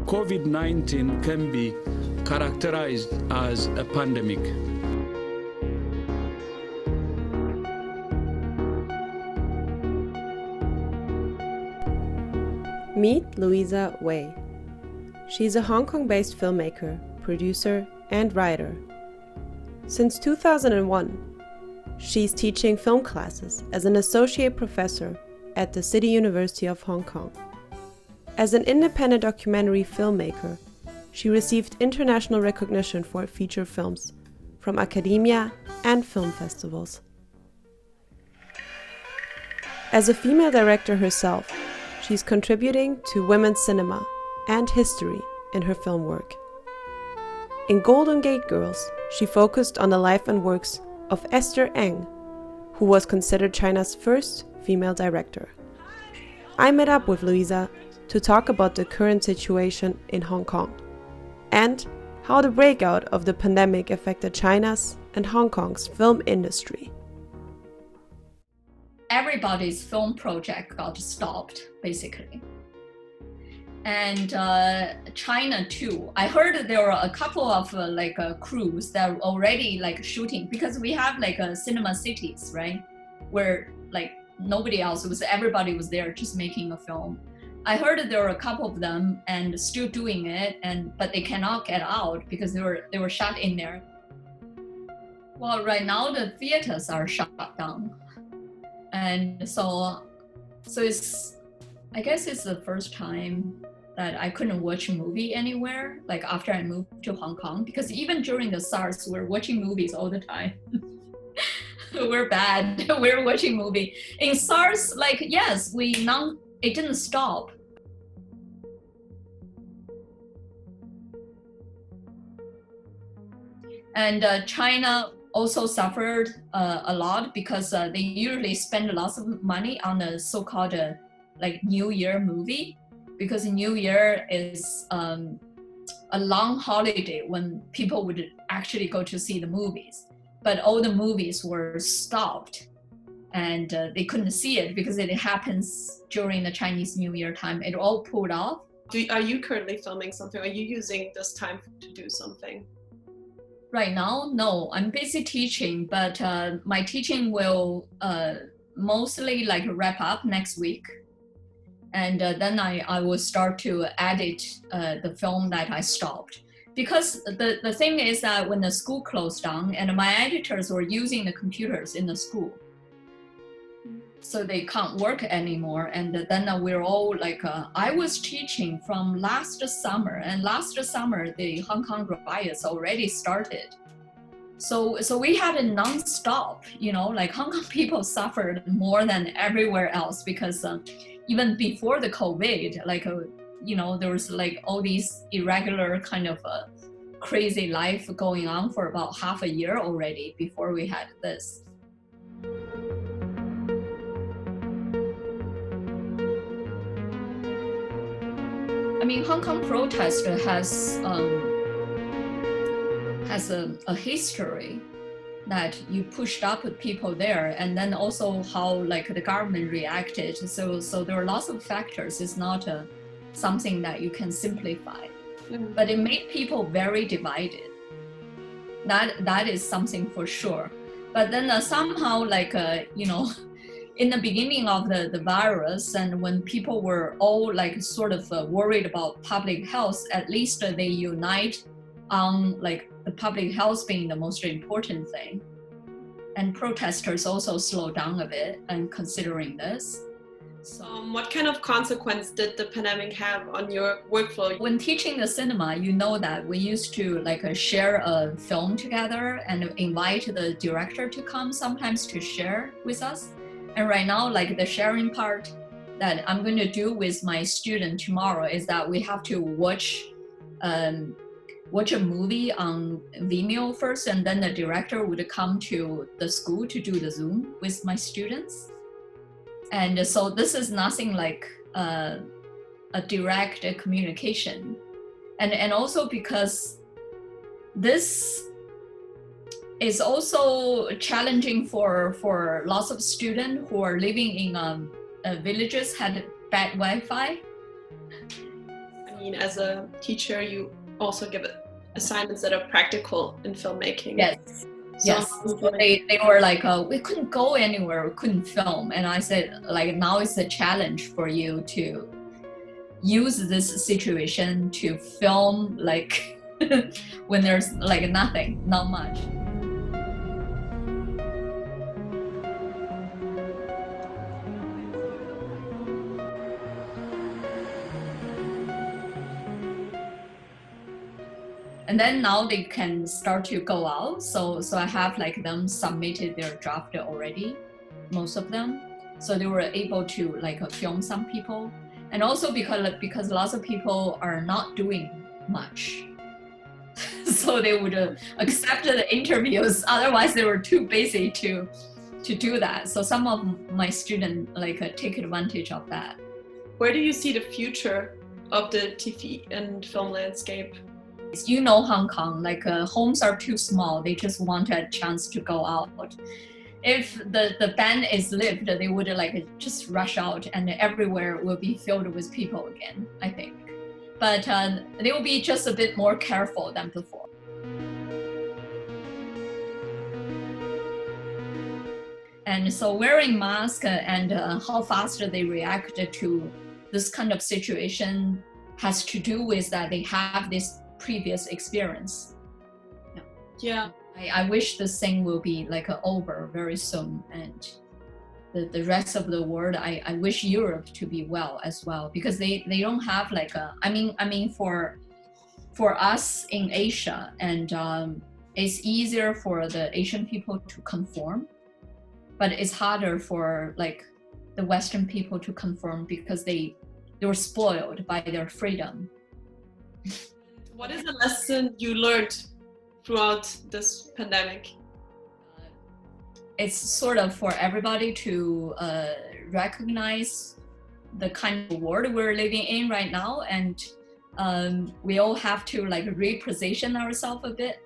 COVID-19 can be characterized as a pandemic. Meet Louisa Wei. She's a Hong Kong-based filmmaker, producer, and writer. Since 2001, she's teaching film classes as an associate professor at the City University of Hong Kong. As an independent documentary filmmaker, she received international recognition for feature films from academia and film festivals. As a female director herself, she's contributing to women's cinema and history in her film work. In Golden Gate Girls, she focused on the life and works of Esther Eng, who was considered China's first female director. I met up with Louisa to talk about the current situation in Hong Kong and how the breakout of the pandemic affected China's and Hong Kong's film industry. Everybody's film project got stopped, basically. And China too. I heard there were a couple of crews that were already shooting, because we have cinema cities, right? Where nobody else was, everybody was there just making a film. I heard that there were a couple of them and still doing it, but they cannot get out because they were shut in there. Well, right now the theaters are shut down. And so I guess it's the first time that I couldn't watch a movie anywhere, after I moved to Hong Kong, because even during the SARS, we're watching movies all the time. We're bad, we're watching movie. In SARS, yes, it didn't stop. And China also suffered a lot because they usually spend lots of money on the so-called New Year movie, because New Year is a long holiday when people would actually go to see the movies. But all the movies were stopped and they couldn't see it because it happens during the Chinese New Year time. It all pulled off. Are you currently filming something? Are you using this time to do something? Right now, no. I'm busy teaching, but my teaching will mostly wrap up next week. And then I will start to edit the film that I stopped. Because the thing is that when the school closed down and my editors were using the computers in the school, so they can't work anymore. And then we're all I was teaching from last summer, and last summer the Hong Kong riots already started. So we had a non-stop, Hong Kong people suffered more than everywhere else, because even before the COVID, there was all these irregular kind of crazy life going on for about half a year already before we had this. I mean, Hong Kong protest has a history that you pushed up people there, and then also how the government reacted. So there are lots of factors. It's not something that you can simplify, but it made people very divided. That is something for sure. But then somehow in the beginning of the virus, and when people were all sort of worried about public health, at least they unite on the public health being the most important thing. And protesters also slowed down a bit and considering this. So what kind of consequence did the pandemic have on your workflow? When teaching the cinema, you know that we used to share a film together and invite the director to come sometimes to share with us. And right now, the sharing part that I'm going to do with my student tomorrow is that we have to watch a movie on Vimeo first, and then the director would come to the school to do the Zoom with my students. And so this is nothing like a direct communication. And also because this is also challenging for lots of students who are living in villages had bad Wi-Fi. mean, as a teacher, you also give assignments that are practical in filmmaking. Yes. So Yes, so they were like, we couldn't go anywhere, we couldn't film. And I said, like, now it's a challenge for you to use this situation to film, like, when there's like nothing, not much. And then now they can start to go out. So I have like them submitted their draft already, most of them. So they were able to like film some people. And also because lots of people are not doing much. So they would accept the interviews. Otherwise they were too busy to do that. So some of my students like take advantage of that. Where do you see the future of the TV and film landscape? You know, Hong Kong, like homes are too small. They just want a chance to go out. If the ban is lifted, they would like just rush out and everywhere will be filled with people again, I think. But they will be just a bit more careful than before. And so wearing masks and how fast they react to this kind of situation has to do with that they have this previous experience. Yeah. I wish this thing will be like over very soon, and the rest of the world, I wish Europe to be well as well, because they don't have like a, I mean for us in Asia, and it's easier for the Asian people to conform, but it's harder for like the Western people to conform because they were spoiled by their freedom. What is a lesson you learned throughout this pandemic? It's sort of for everybody to recognize the kind of world we're living in right now, and we all have to like reposition ourselves a bit.